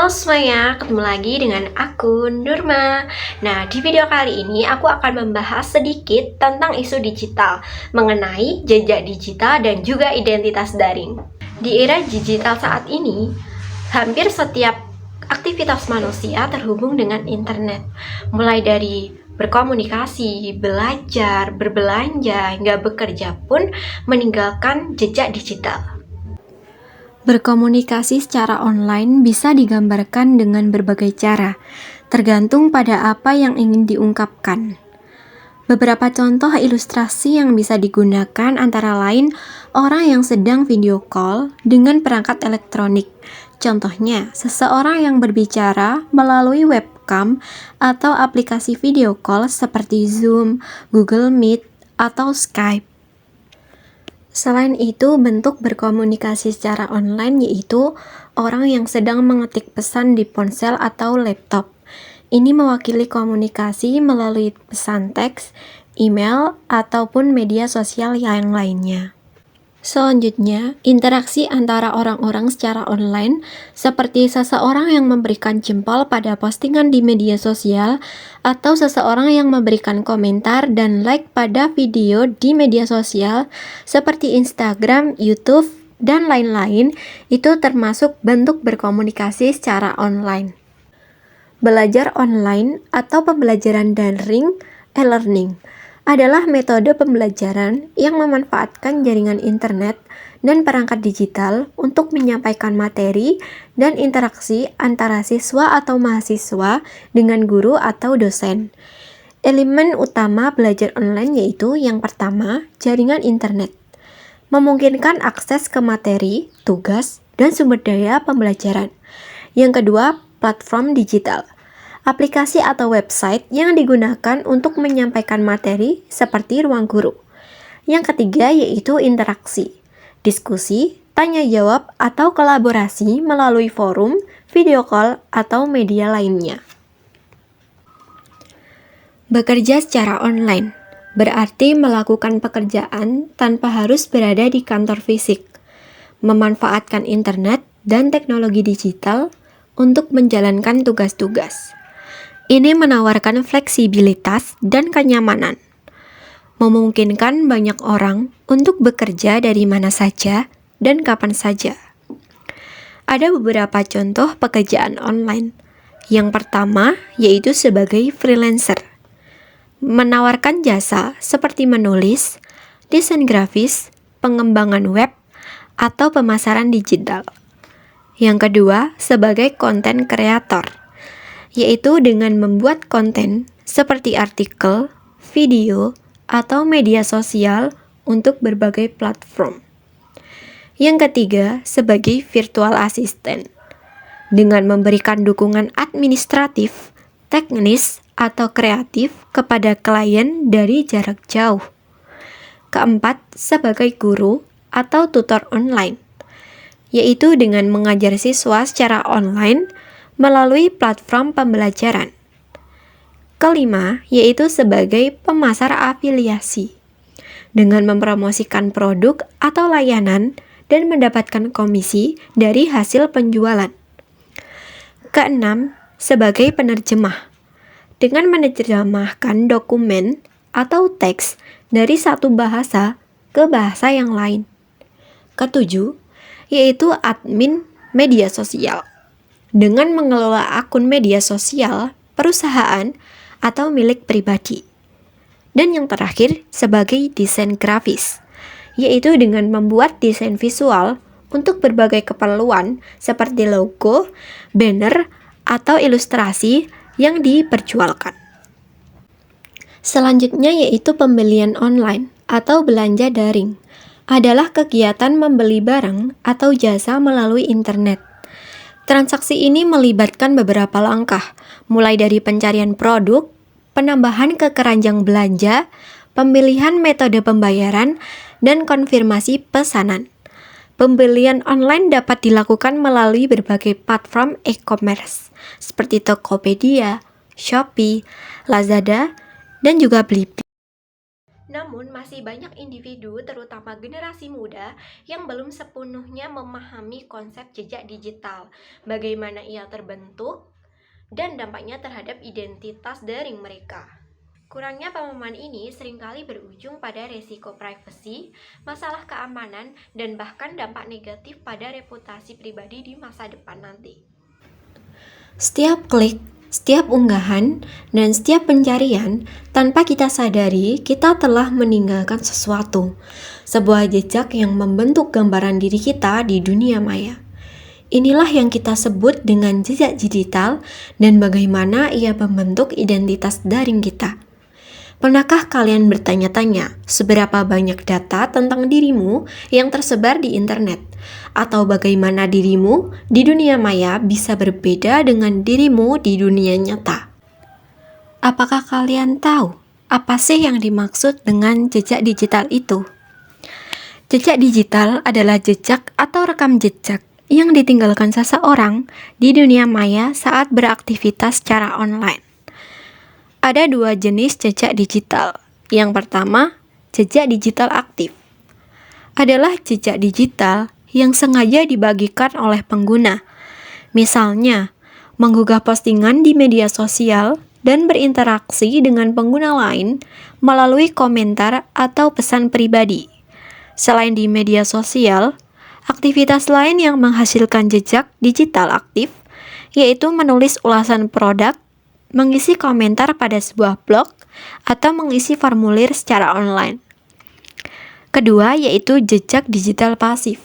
Halo semuanya, ketemu lagi dengan aku, Nurma. Nah, di video kali ini aku akan membahas sedikit tentang isu digital mengenai jejak digital dan juga identitas daring. Di era digital saat ini, hampir setiap aktivitas manusia terhubung dengan internet. Mulai dari berkomunikasi, belajar, berbelanja, hingga bekerja pun meninggalkan jejak digital. Berkomunikasi secara online bisa digambarkan dengan berbagai cara, tergantung pada apa yang ingin diungkapkan. Beberapa contoh ilustrasi yang bisa digunakan antara lain orang yang sedang video call dengan perangkat elektronik. Contohnya, seseorang yang berbicara melalui webcam atau aplikasi video call seperti Zoom, Google Meet, atau Skype. Selain itu, bentuk berkomunikasi secara online yaitu orang yang sedang mengetik pesan di ponsel atau laptop. Ini mewakili komunikasi melalui pesan teks, email, ataupun media sosial yang lainnya. Selanjutnya, interaksi antara orang-orang secara online seperti seseorang yang memberikan jempol pada postingan di media sosial atau seseorang yang memberikan komentar dan like pada video di media sosial seperti Instagram, YouTube, dan lain-lain itu termasuk bentuk berkomunikasi secara online. Belajar online atau pembelajaran daring, e-learning adalah metode pembelajaran yang memanfaatkan jaringan internet dan perangkat digital untuk menyampaikan materi dan interaksi antara siswa atau mahasiswa dengan guru atau dosen. Elemen utama belajar online yaitu yang pertama, jaringan internet. Memungkinkan akses ke materi, tugas, dan sumber daya pembelajaran. Yang kedua, platform digital. Aplikasi atau website yang digunakan untuk menyampaikan materi seperti ruang guru. Yang ketiga yaitu interaksi, diskusi, tanya jawab, atau kolaborasi melalui forum, video call, atau media lainnya. Bekerja secara online berarti melakukan pekerjaan tanpa harus berada di kantor fisik, memanfaatkan internet dan teknologi digital untuk menjalankan tugas-tugas. Ini menawarkan fleksibilitas dan kenyamanan, memungkinkan banyak orang untuk bekerja dari mana saja dan kapan saja. Ada beberapa contoh pekerjaan online. Yang pertama yaitu sebagai freelancer, menawarkan jasa seperti menulis, desain grafis, pengembangan web, atau pemasaran digital. Yang kedua sebagai content creator, yaitu dengan membuat konten seperti artikel, video, atau media sosial untuk berbagai platform. Yang ketiga, sebagai virtual assistant, dengan memberikan dukungan administratif, teknis, atau kreatif kepada klien dari jarak jauh. Keempat, sebagai guru atau tutor online, yaitu dengan mengajar siswa secara online melalui platform pembelajaran. Kelima, yaitu sebagai pemasar afiliasi, dengan mempromosikan produk atau layanan dan mendapatkan komisi dari hasil penjualan. Keenam, sebagai penerjemah, dengan menerjemahkan dokumen atau teks dari satu bahasa ke bahasa yang lain. Ketujuh, yaitu admin media sosial, dengan mengelola akun media sosial, perusahaan, atau milik pribadi. Dan yang terakhir, sebagai desain grafis, yaitu dengan membuat desain visual untuk berbagai keperluan seperti logo, banner, atau ilustrasi yang diperjualkan. Selanjutnya yaitu pembelian online atau belanja daring, adalah kegiatan membeli barang atau jasa melalui internet. Transaksi ini melibatkan beberapa langkah, mulai dari pencarian produk, penambahan ke keranjang belanja, pemilihan metode pembayaran, dan konfirmasi pesanan. Pembelian online dapat dilakukan melalui berbagai platform e-commerce, seperti Tokopedia, Shopee, Lazada, dan juga Blibli. Namun, masih banyak individu, terutama generasi muda, yang belum sepenuhnya memahami konsep jejak digital, bagaimana ia terbentuk, dan dampaknya terhadap identitas daring mereka. Kurangnya pemahaman ini seringkali berujung pada resiko privasi, masalah keamanan, dan bahkan dampak negatif pada reputasi pribadi di masa depan nanti. Setiap klik, setiap unggahan, dan setiap pencarian, tanpa kita sadari, kita telah meninggalkan sesuatu, sebuah jejak yang membentuk gambaran diri kita di dunia maya. Inilah yang kita sebut dengan jejak digital dan bagaimana ia membentuk identitas daring kita. Pernahkah kalian bertanya-tanya seberapa banyak data tentang dirimu yang tersebar di internet? Atau bagaimana dirimu di dunia maya bisa berbeda dengan dirimu di dunia nyata? Apakah kalian tahu apa sih yang dimaksud dengan jejak digital itu? Jejak digital adalah jejak atau rekam jejak yang ditinggalkan seseorang di dunia maya saat beraktivitas secara online. Ada dua jenis jejak digital. Yang pertama, jejak digital aktif. Adalah jejak digital yang sengaja dibagikan oleh pengguna. Misalnya, menggugah postingan di media sosial dan berinteraksi dengan pengguna lain melalui komentar atau pesan pribadi. Selain di media sosial, aktivitas lain yang menghasilkan jejak digital aktif yaitu menulis ulasan produk, mengisi komentar pada sebuah blog, atau mengisi formulir secara online. Kedua, yaitu jejak digital pasif.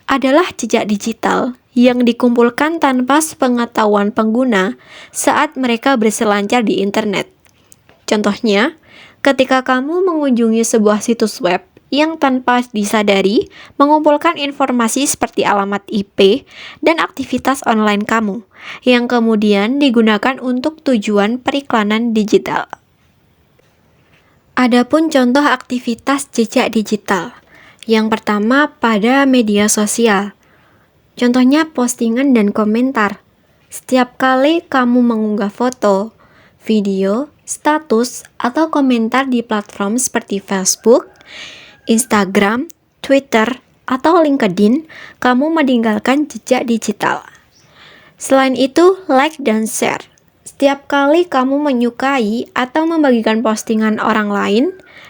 Adalah jejak digital yang dikumpulkan tanpa sepengetahuan pengguna saat mereka berselancar di internet. Contohnya, ketika kamu mengunjungi sebuah situs web yang tanpa disadari mengumpulkan informasi seperti alamat IP dan aktivitas online kamu, yang kemudian digunakan untuk tujuan periklanan digital. Adapun contoh aktivitas jejak digital. Yang pertama pada media sosial. Contohnya postingan dan komentar. Setiap kali kamu mengunggah foto, video, status, atau komentar di platform seperti Facebook, Instagram, Twitter, atau LinkedIn, kamu meninggalkan jejak digital. Selain itu, like dan share. Setiap kali kamu menyukai atau membagikan postingan orang lain,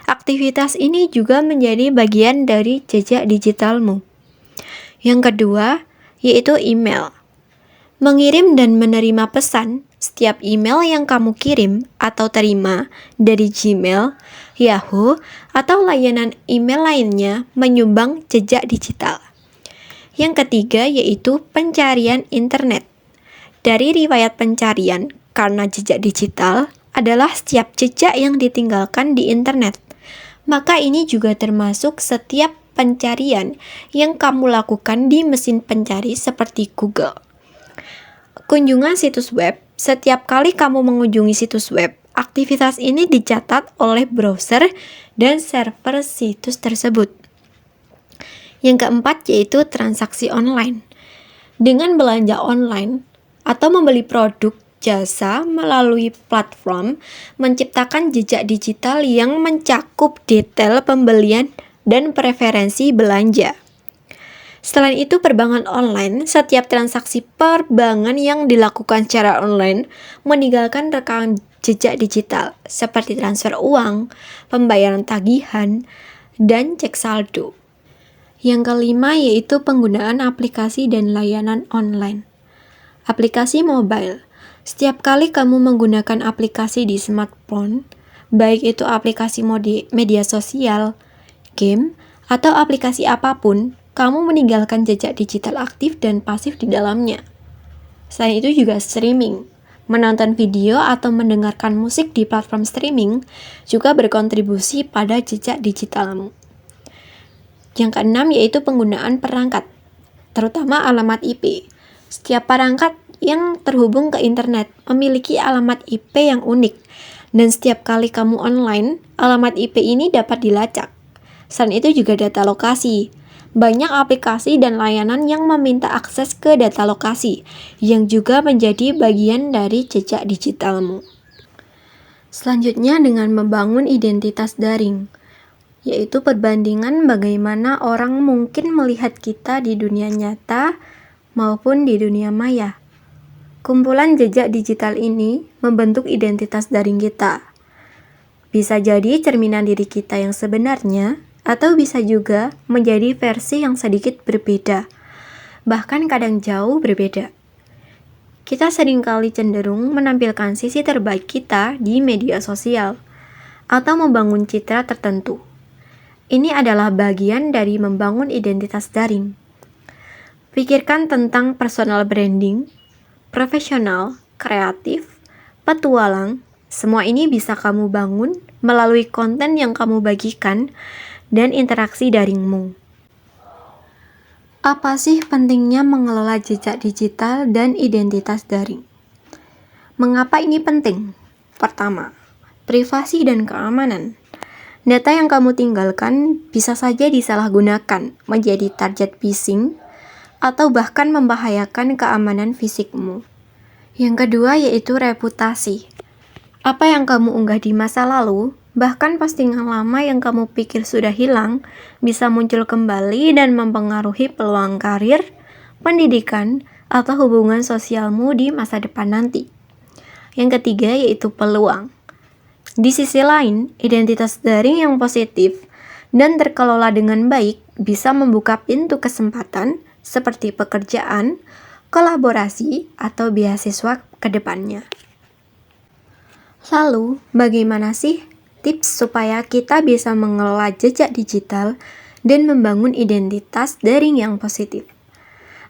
aktivitas ini juga menjadi bagian dari jejak digitalmu. Yang kedua, yaitu email. Mengirim dan menerima pesan. Setiap email yang kamu kirim atau terima dari Gmail, Yahoo, atau layanan email lainnya menyumbang jejak digital. Yang ketiga yaitu pencarian internet. Dari riwayat pencarian, karena jejak digital adalah setiap jejak yang ditinggalkan di internet, maka ini juga termasuk setiap pencarian yang kamu lakukan di mesin pencari seperti Google. Kunjungan situs web. Setiap kali kamu mengunjungi situs web, aktivitas ini dicatat oleh browser dan server situs tersebut. Yang keempat yaitu transaksi online. Dengan belanja online atau membeli produk jasa melalui platform, menciptakan jejak digital yang mencakup detail pembelian dan preferensi belanja. Selain itu, perbankan online, setiap transaksi perbankan yang dilakukan secara online meninggalkan rekam jejak digital seperti transfer uang, pembayaran tagihan, dan cek saldo. Yang kelima yaitu penggunaan aplikasi dan layanan online. Aplikasi mobile. Setiap kali kamu menggunakan aplikasi di smartphone, baik itu aplikasi media sosial, game, atau aplikasi apapun, kamu meninggalkan jejak digital aktif dan pasif di dalamnya. Selain itu juga streaming. Menonton video atau mendengarkan musik di platform streaming juga berkontribusi pada jejak digitalmu. Yang keenam yaitu penggunaan perangkat, terutama alamat IP. Setiap perangkat yang terhubung ke internet memiliki alamat IP yang unik, dan setiap kali kamu online, alamat IP ini dapat dilacak. Selain itu juga data lokasi. Banyak aplikasi dan layanan yang meminta akses ke data lokasi, yang juga menjadi bagian dari jejak digitalmu. Selanjutnya dengan membangun identitas daring, yaitu perbandingan bagaimana orang mungkin melihat kita di dunia nyata maupun di dunia maya. Kumpulan jejak digital ini membentuk identitas daring kita. Bisa jadi cerminan diri kita yang sebenarnya, atau bisa juga menjadi versi yang sedikit berbeda, bahkan kadang jauh berbeda. Kita seringkali cenderung menampilkan sisi terbaik kita di media sosial, atau membangun citra tertentu. Ini adalah bagian dari membangun identitas daring. Pikirkan tentang personal branding, profesional, kreatif, petualang, semua ini bisa kamu bangun melalui konten yang kamu bagikan dan interaksi daringmu. Apa sih pentingnya mengelola jejak digital dan identitas daring? Mengapa ini penting? Pertama, privasi dan keamanan. Data yang kamu tinggalkan bisa saja disalahgunakan menjadi target phishing atau bahkan membahayakan keamanan fisikmu. Yang kedua yaitu reputasi. Apa yang kamu unggah di masa lalu, bahkan postingan lama yang kamu pikir sudah hilang, bisa muncul kembali dan mempengaruhi peluang karir, pendidikan, atau hubungan sosialmu di masa depan nanti. Yang ketiga yaitu peluang. Di sisi lain, identitas daring yang positif dan terkelola dengan baik bisa membuka pintu kesempatan seperti pekerjaan, kolaborasi, atau beasiswa ke depannya. Lalu, bagaimana sih tips supaya kita bisa mengelola jejak digital dan membangun identitas daring yang positif?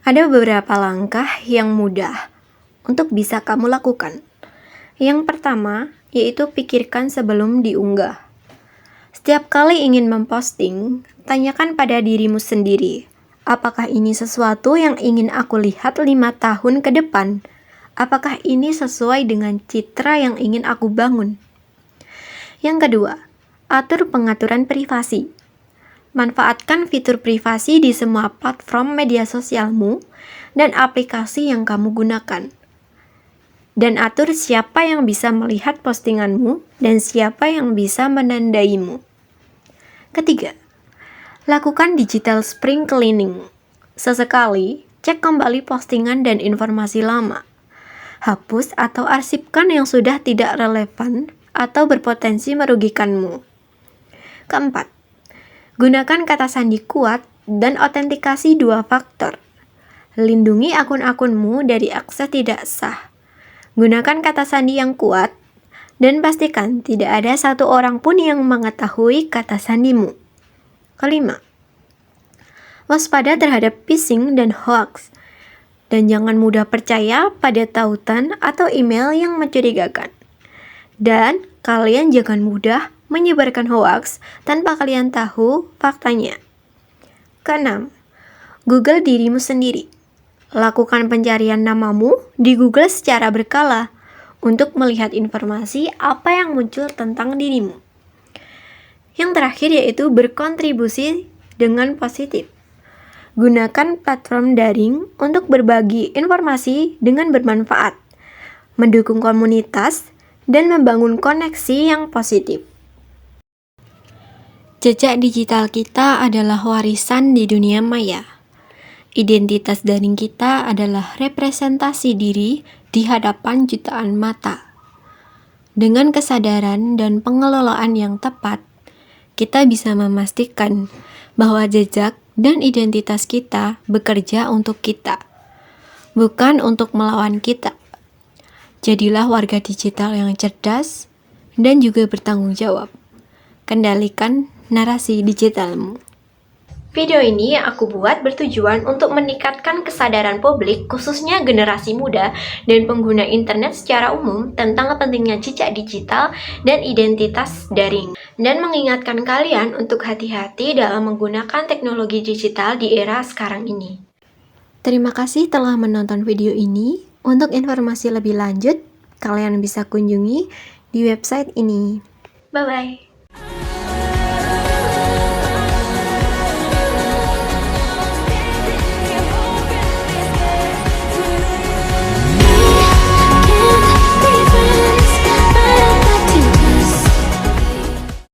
Ada beberapa langkah yang mudah untuk bisa kamu lakukan. Yang pertama, yaitu pikirkan sebelum diunggah. Setiap kali ingin memposting, tanyakan pada dirimu sendiri, apakah ini sesuatu yang ingin aku lihat 5 tahun ke depan? Apakah ini sesuai dengan citra yang ingin aku bangun? Yang kedua, atur pengaturan privasi. Manfaatkan fitur privasi di semua platform media sosialmu dan aplikasi yang kamu gunakan. Dan atur siapa yang bisa melihat postinganmu dan siapa yang bisa menandaimu. Ketiga, lakukan digital spring cleaning. Sesekali, cek kembali postingan dan informasi lama. Hapus atau arsipkan yang sudah tidak relevan atau berpotensi merugikanmu. Keempat, gunakan kata sandi kuat dan autentikasi 2 faktor. Lindungi akun-akunmu dari akses tidak sah. Gunakan kata sandi yang kuat dan pastikan tidak ada satu orang pun yang mengetahui kata sandimu. Kelima, waspada terhadap phishing dan hoax, dan jangan mudah percaya pada tautan atau email yang mencurigakan. Dan kalian jangan mudah menyebarkan hoax tanpa kalian tahu faktanya. Keenam, Google dirimu sendiri. Lakukan pencarian namamu di Google secara berkala untuk melihat informasi apa yang muncul tentang dirimu. Yang terakhir yaitu berkontribusi dengan positif. Gunakan platform daring untuk berbagi informasi dengan bermanfaat, mendukung komunitas, dan membangun koneksi yang positif. Jejak digital kita adalah warisan di dunia maya. Identitas daring kita adalah representasi diri di hadapan jutaan mata. Dengan kesadaran dan pengelolaan yang tepat, kita bisa memastikan bahwa jejak dan identitas kita bekerja untuk kita, bukan untuk melawan kita. Jadilah warga digital yang cerdas dan juga bertanggung jawab. Kendalikan narasi digitalmu. Video ini aku buat bertujuan untuk meningkatkan kesadaran publik, khususnya generasi muda dan pengguna internet secara umum tentang pentingnya jejak digital dan identitas daring, dan mengingatkan kalian untuk hati-hati dalam menggunakan teknologi digital di era sekarang ini. Terima kasih telah menonton video ini. Untuk informasi lebih lanjut, kalian bisa kunjungi di website ini. Bye-bye.